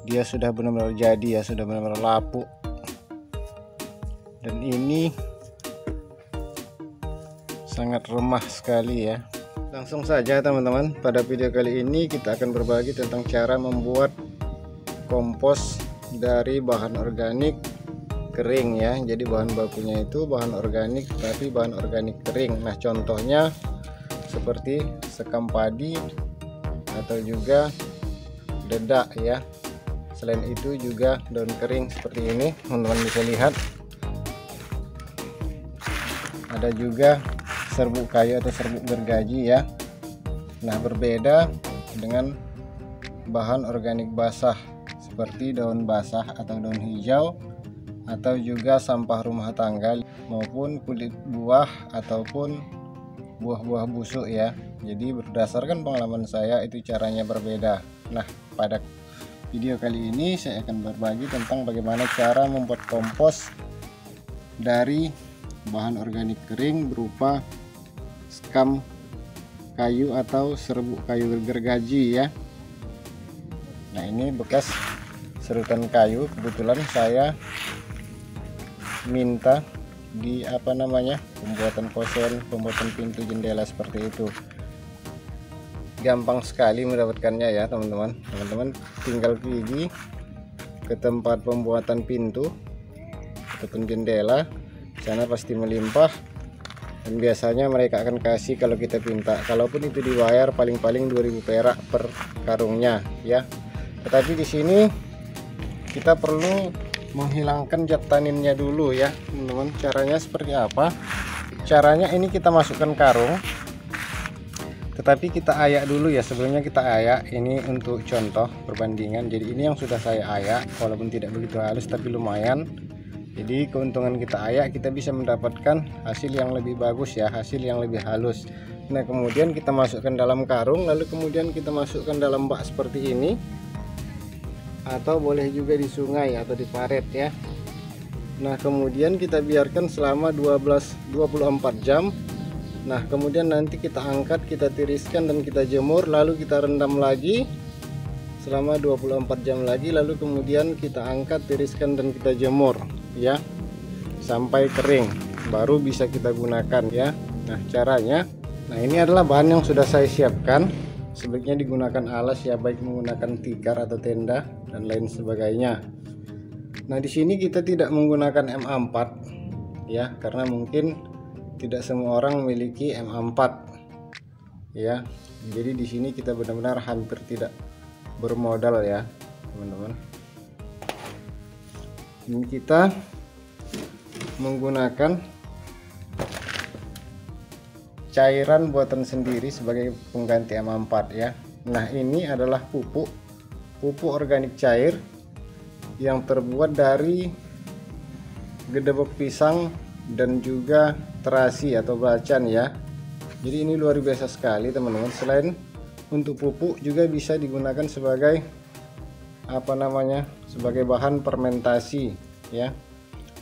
dia sudah benar-benar jadi ya, sudah benar-benar lapuk. Dan ini sangat remah sekali ya. Langsung saja teman-teman, pada video kali ini kita akan berbagi tentang cara membuat kompos dari bahan organik kering ya. Jadi bahan bakunya itu bahan organik, tapi bahan organik kering. Nah contohnya seperti sekam padi atau juga dedak ya. Selain itu juga daun kering seperti ini, teman-teman bisa lihat. Ada juga serbuk kayu atau serbuk gergaji ya. Nah berbeda dengan bahan organik basah seperti daun basah atau daun hijau, atau juga sampah rumah tangga maupun kulit buah ataupun buah-buah busuk ya. Jadi berdasarkan pengalaman saya itu caranya berbeda. Nah pada video kali ini saya akan berbagi tentang bagaimana cara membuat kompos dari bahan organik kering berupa sekam kayu atau serbuk kayu gergaji ya. Nah ini bekas serutan kayu, kebetulan saya minta di pembuatan posen, pembuatan pintu jendela seperti itu. Gampang sekali mendapatkannya ya teman-teman. Teman-teman tinggal pergi ke tempat pembuatan pintu ataupun jendela, sana pasti melimpah, dan biasanya mereka akan kasih kalau kita minta. Kalaupun itu dibayar paling-paling 2000 perak per karungnya ya. Tetapi di sini kita perlu menghilangkan zat taninnya dulu ya teman-teman. Caranya seperti apa? Caranya ini kita masukkan karung, tetapi kita ayak dulu ya. Sebelumnya kita ayak, ini untuk contoh perbandingan. Jadi ini yang sudah saya ayak, walaupun tidak begitu halus tapi lumayan. Jadi keuntungan kita ayak, kita bisa mendapatkan hasil yang lebih bagus ya, hasil yang lebih halus. Nah kemudian kita masukkan dalam karung, lalu kemudian kita masukkan dalam bak seperti ini, atau boleh juga di sungai atau di paret ya. Nah kemudian kita biarkan selama 24 jam. Nah kemudian nanti kita angkat, kita tiriskan dan kita jemur, lalu kita rendam lagi selama 24 jam lagi, lalu kemudian kita angkat, tiriskan dan kita jemur ya sampai kering, baru bisa kita gunakan ya. Nah caranya, nah ini adalah bahan yang sudah saya siapkan. Sebaiknya digunakan alas ya, baik menggunakan tikar atau tenda dan lain sebagainya. Nah di sini kita tidak menggunakan MA4 ya, karena mungkin tidak semua orang memiliki MA4 ya. Jadi di sini kita benar-benar hampir tidak bermodal ya teman-teman. Ini kita menggunakan cairan buatan sendiri sebagai pengganti MA4 ya. Nah ini adalah pupuk organik cair yang terbuat dari gedebok pisang dan juga terasi atau belacan ya. Jadi ini luar biasa sekali teman-teman. Selain untuk pupuk juga bisa digunakan sebagai sebagai bahan fermentasi ya.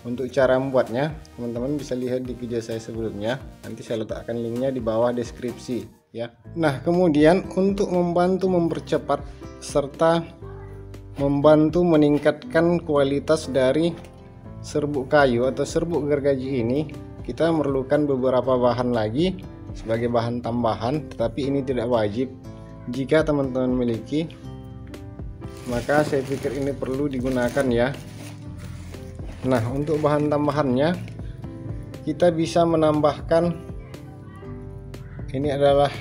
Untuk cara membuatnya teman-teman bisa lihat di video saya sebelumnya, nanti saya letakkan linknya di bawah deskripsi ya. Nah kemudian untuk membantu mempercepat serta membantu meningkatkan kualitas dari serbuk kayu atau serbuk gergaji ini, kita memerlukan beberapa bahan lagi sebagai bahan tambahan, tetapi ini tidak wajib. Jika teman-teman memiliki, maka saya pikir ini perlu digunakan ya. Nah untuk bahan tambahannya kita bisa menambahkan, ini adalah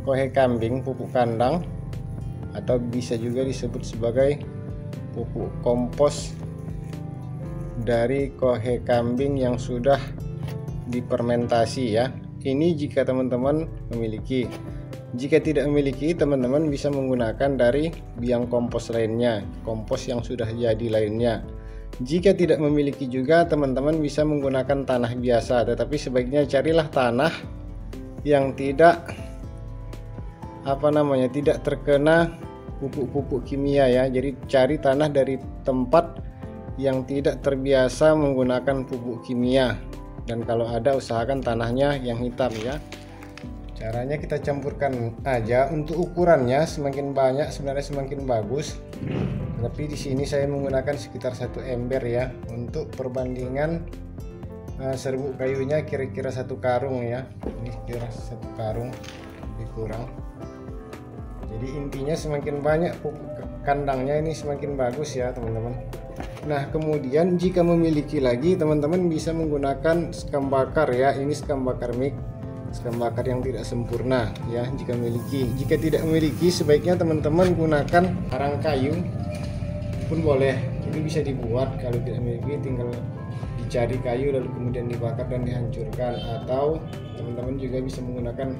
kohe kambing, pupuk kandang, atau bisa juga disebut sebagai pupuk kompos dari kohe kambing yang sudah difermentasi ya. Ini jika teman-teman memiliki. Jika tidak memiliki, teman-teman bisa menggunakan dari biang kompos lainnya, kompos yang sudah jadi lainnya. Jika tidak memiliki juga, teman-teman bisa menggunakan tanah biasa, tetapi sebaiknya carilah tanah yang tidak tidak terkena pupuk-pupuk kimia ya. Jadi cari tanah dari tempat yang tidak terbiasa menggunakan pupuk kimia, dan kalau ada usahakan tanahnya yang hitam ya. Caranya kita campurkan aja. Untuk ukurannya semakin banyak sebenarnya semakin bagus, Tapi di sini saya menggunakan sekitar 1 ember ya. Untuk perbandingan serbuk kayunya kira-kira 1 karung ya. Ini kira 1 karung, lebih kurang. Jadi intinya semakin banyak kandangnya ini semakin bagus ya teman-teman. Nah kemudian jika memiliki lagi, teman-teman bisa menggunakan sekam bakar ya. Ini sekam bakar mic, sekam bakar yang tidak sempurna ya jika memiliki. Jika tidak memiliki, sebaiknya teman-teman gunakan arang kayu pun boleh. Ini bisa dibuat. Kalau tidak memiliki, tinggal dicari kayu lalu kemudian dibakar dan dihancurkan. Atau teman-teman juga bisa menggunakan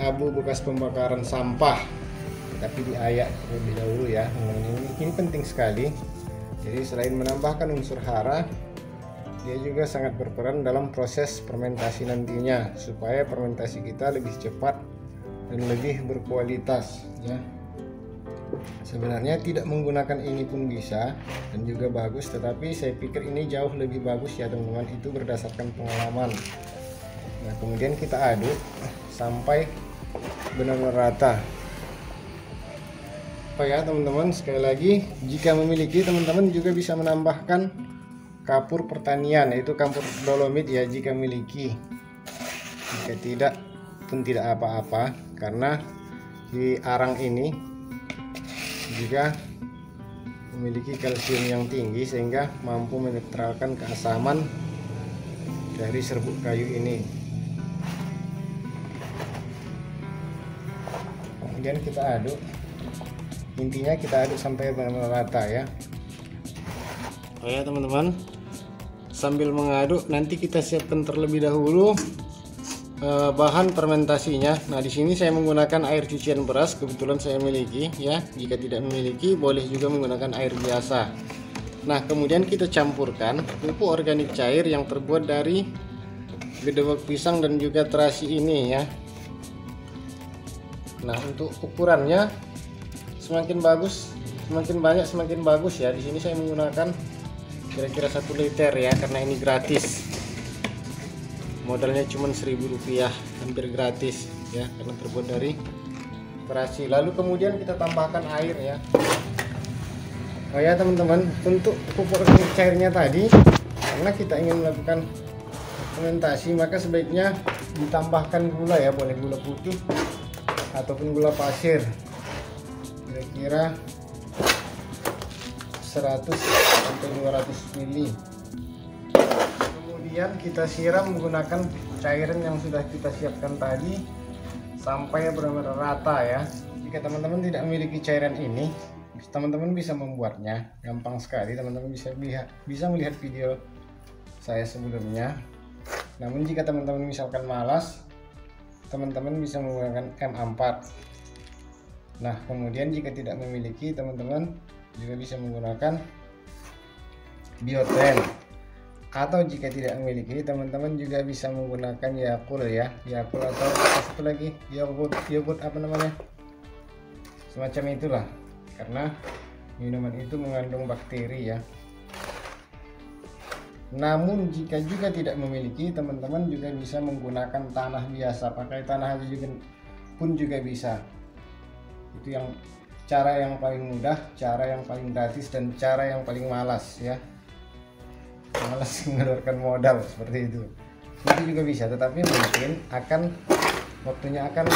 abu bekas pembakaran sampah, tapi diayak terlebih dahulu ya. Ini penting sekali. Jadi selain menambahkan unsur hara, dia juga sangat berperan dalam proses fermentasi nantinya, supaya fermentasi kita lebih cepat dan lebih berkualitas ya. Sebenarnya tidak menggunakan ini pun bisa dan juga bagus, tetapi saya pikir ini jauh lebih bagus ya teman-teman. Itu berdasarkan pengalaman. Nah kemudian kita aduk sampai benar-benar rata. Oh ya teman-teman, sekali lagi jika memiliki, teman-teman juga bisa menambahkan kapur pertanian, yaitu kapur dolomit ya jika memiliki. Jika tidak pun tidak apa-apa, karena di arang ini juga memiliki kalsium yang tinggi sehingga mampu menetralkan keasaman dari serbuk kayu ini. Kemudian kita aduk, intinya kita aduk sampai benar-benar rata ya. Oh ya teman-teman, sambil mengaduk nanti kita siapkan terlebih dahulu bahan fermentasinya. Nah di sini saya menggunakan air cucian beras, kebetulan saya miliki ya. Jika tidak memiliki, boleh juga menggunakan air biasa. Nah kemudian kita campurkan pupuk organik cair yang terbuat dari gedebak pisang dan juga terasi ini ya. Nah untuk ukurannya semakin bagus, semakin banyak semakin bagus ya. Di sini saya menggunakan kira-kira 1 liter ya, karena ini gratis. Modalnya cuma Rp1.000, hampir gratis ya, karena terbuat dari terasi. Lalu kemudian kita tambahkan air ya. Oh ya teman-teman, untuk pupuk organik cairnya tadi, karena kita ingin melakukan fermentasi, maka sebaiknya ditambahkan gula ya, boleh gula putih ataupun gula pasir, kira-kira 100 sampai 200 ml. Kemudian kita siram menggunakan cairan yang sudah kita siapkan tadi sampai benar-benar rata ya. Jika teman-teman tidak memiliki cairan ini, teman-teman bisa membuatnya gampang sekali. Teman-teman bisa melihat video saya sebelumnya. Namun jika teman-teman misalkan malas, teman-teman bisa menggunakan M4. Nah kemudian jika tidak memiliki, teman-teman juga bisa menggunakan Bioten. Atau jika tidak memiliki, teman-teman juga bisa menggunakan Yakult ya, Yakult atau satu lagi yogurt apa namanya, semacam itulah, karena minuman itu mengandung bakteri ya. Namun jika juga tidak memiliki, teman-teman juga bisa menggunakan tanah biasa, pakai tanah aja juga pun juga bisa. Itu yang cara yang paling mudah, cara yang paling gratis, dan cara yang paling malas ya. Malas mengeluarkan modal seperti itu. Itu juga bisa, tetapi mungkin waktunya akan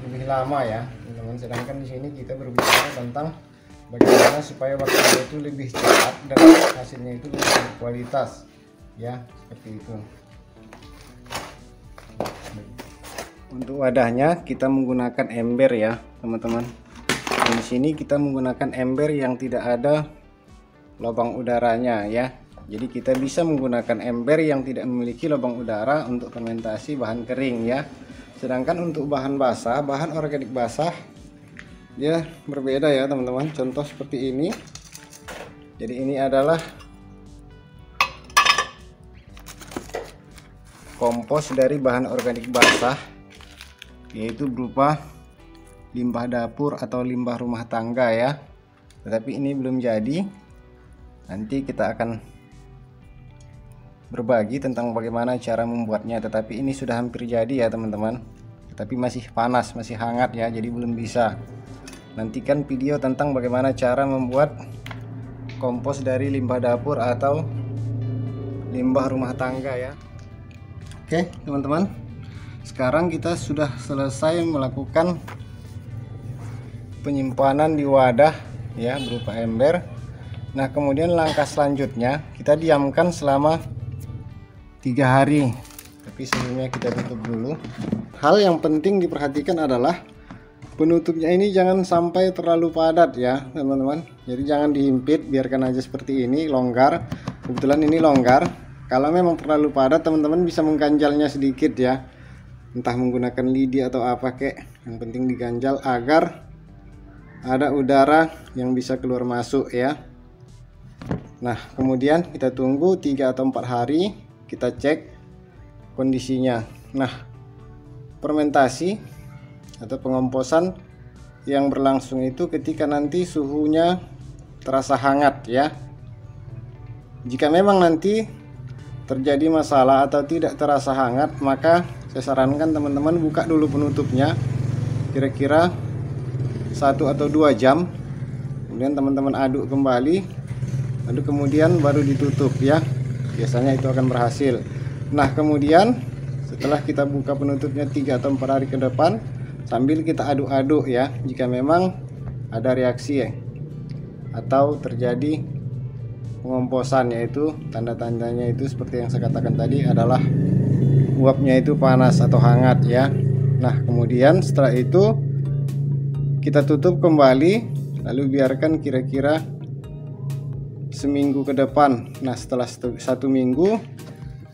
lebih lama ya, teman-teman. Sedangkan di sini kita berbicara tentang bagaimana supaya waktunya itu lebih cepat dan hasilnya itu lebih berkualitas ya, seperti itu. Untuk wadahnya kita menggunakan ember ya teman-teman. Di sini kita menggunakan ember yang tidak ada lubang udaranya ya. Jadi kita bisa menggunakan ember yang tidak memiliki lubang udara untuk fermentasi bahan kering ya. Sedangkan untuk bahan basah, bahan organik basah, dia berbeda ya teman-teman. Contoh seperti ini. Jadi ini adalah kompos dari bahan organik basah, yaitu berupa limbah dapur atau limbah rumah tangga ya. Tetapi ini belum jadi. Nanti kita akan berbagi tentang bagaimana cara membuatnya, tetapi ini sudah hampir jadi ya teman-teman. Tetapi masih panas, masih hangat ya, jadi belum bisa. nantikan video tentang bagaimana cara membuat kompos dari limbah dapur atau limbah rumah tangga ya. Oke teman-teman, sekarang kita sudah selesai melakukan penyimpanan di wadah ya berupa ember. Nah kemudian langkah selanjutnya kita diamkan selama 3 hari, tapi sebelumnya kita tutup dulu. Hal yang penting diperhatikan adalah penutupnya ini jangan sampai terlalu padat ya teman-teman. Jadi jangan dihimpit, biarkan aja seperti ini, longgar. Kebetulan ini longgar. Kalau memang terlalu padat, teman-teman bisa mengganjalnya sedikit ya, entah menggunakan lidi atau apa kek. Yang penting diganjal agar ada udara yang bisa keluar masuk ya. Nah kemudian kita tunggu 3 atau 4 hari, kita cek kondisinya. Nah fermentasi atau pengomposan yang berlangsung itu ketika nanti suhunya terasa hangat ya. Jika memang nanti terjadi masalah atau tidak terasa hangat, maka saya sarankan teman-teman buka dulu penutupnya kira-kira 1 atau 2 jam, kemudian teman-teman aduk kembali, lalu kemudian baru ditutup ya. Biasanya itu akan berhasil. Nah kemudian setelah kita buka penutupnya 3 atau 4 hari ke depan, sambil kita aduk-aduk ya, jika memang ada reaksi ya atau terjadi pengomposan, yaitu tanda-tandanya itu seperti yang saya katakan tadi adalah uapnya itu panas atau hangat ya. Nah kemudian setelah itu kita tutup kembali, lalu biarkan kira-kira seminggu ke depan. Nah setelah 1 minggu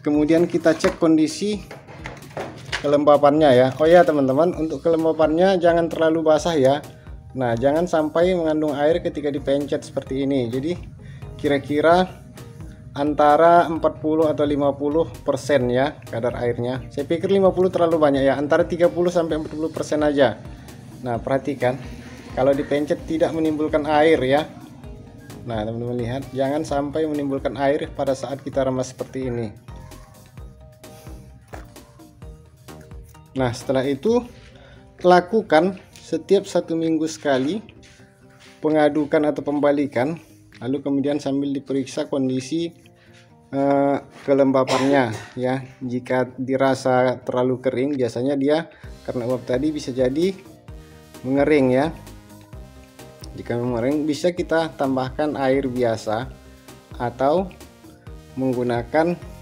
kemudian kita cek kondisi kelembapannya ya. Oh ya teman-teman, untuk kelembapannya jangan terlalu basah ya. Nah jangan sampai mengandung air ketika dipencet seperti ini. Jadi kira-kira antara 40 atau 50% ya kadar airnya. Saya pikir 50 terlalu banyak ya, antara 30 sampai 40% aja. Nah perhatikan, kalau dipencet tidak menimbulkan air ya. Nah teman-teman lihat, jangan sampai menimbulkan air pada saat kita remas seperti ini. Nah setelah itu lakukan setiap 1 minggu sekali pengadukan atau pembalikan, lalu kemudian sambil diperiksa kondisi kelembapannya ya. Jika dirasa terlalu kering, biasanya dia karena uap tadi bisa jadi mengering ya. Jika mengering bisa kita tambahkan air biasa atau menggunakan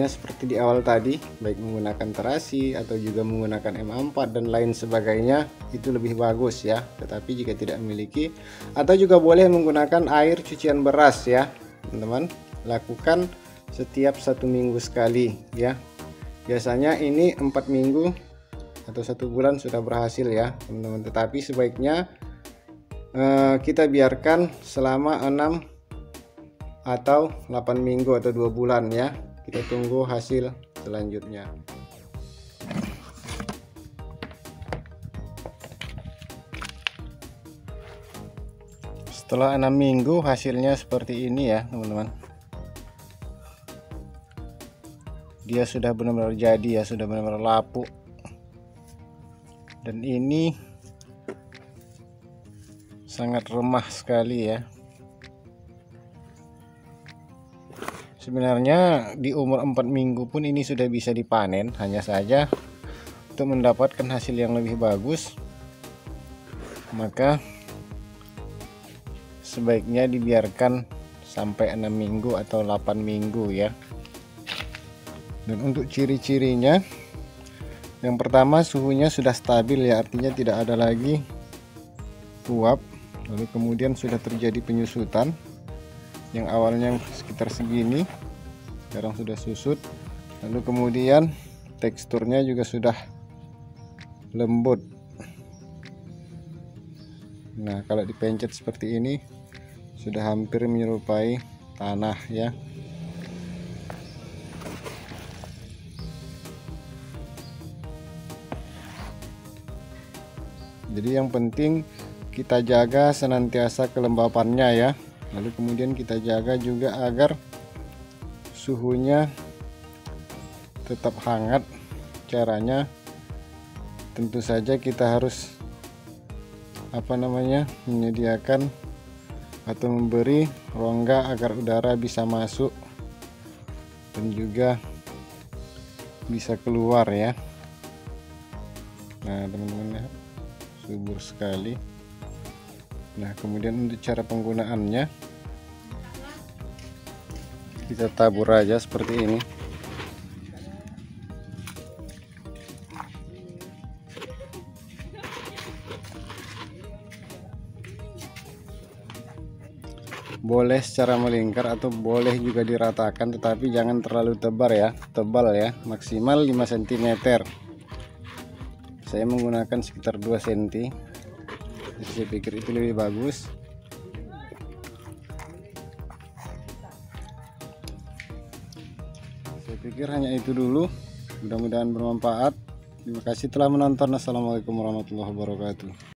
seperti di awal tadi, baik menggunakan terasi atau juga menggunakan M4 dan lain sebagainya, itu lebih bagus ya. Tetapi jika tidak memiliki, atau juga boleh menggunakan air cucian beras ya teman-teman. Lakukan setiap 1 minggu sekali ya. Biasanya ini 4 minggu atau 1 bulan sudah berhasil ya teman-teman. Tetapi sebaiknya kita biarkan selama 6 atau 8 minggu atau 2 bulan ya. Kita tunggu hasil selanjutnya. Setelah 6 minggu hasilnya seperti ini ya teman-teman. Dia sudah benar-benar jadi ya, sudah benar-benar lapuk. Dan ini sangat remah sekali ya. Sebenarnya di umur 4 minggu pun ini sudah bisa dipanen, hanya saja untuk mendapatkan hasil yang lebih bagus maka sebaiknya dibiarkan sampai 6 minggu atau 8 minggu ya. Dan untuk ciri-cirinya, yang pertama suhunya sudah stabil ya, artinya tidak ada lagi uap. Lalu kemudian sudah terjadi penyusutan, yang awalnya sekitar segini sekarang sudah susut. Lalu kemudian teksturnya juga sudah lembut. Nah kalau dipencet seperti ini sudah hampir menyerupai tanah ya. Jadi yang penting kita jaga senantiasa kelembapannya ya. Lalu kemudian kita jaga juga agar suhunya tetap hangat. Caranya tentu saja kita harus menyediakan atau memberi rongga agar udara bisa masuk dan juga bisa keluar ya. Nah teman-teman ya, subur sekali. Nah kemudian untuk cara penggunaannya, kita tabur aja seperti ini. Boleh secara melingkar atau boleh juga diratakan, tetapi jangan terlalu tebal ya, maksimal 5 cm. Saya menggunakan sekitar 2 cm, jadi saya pikir itu lebih bagus. Saya pikir hanya itu dulu, mudah-mudahan bermanfaat. Terima kasih telah menonton. Assalamualaikum warahmatullahi wabarakatuh.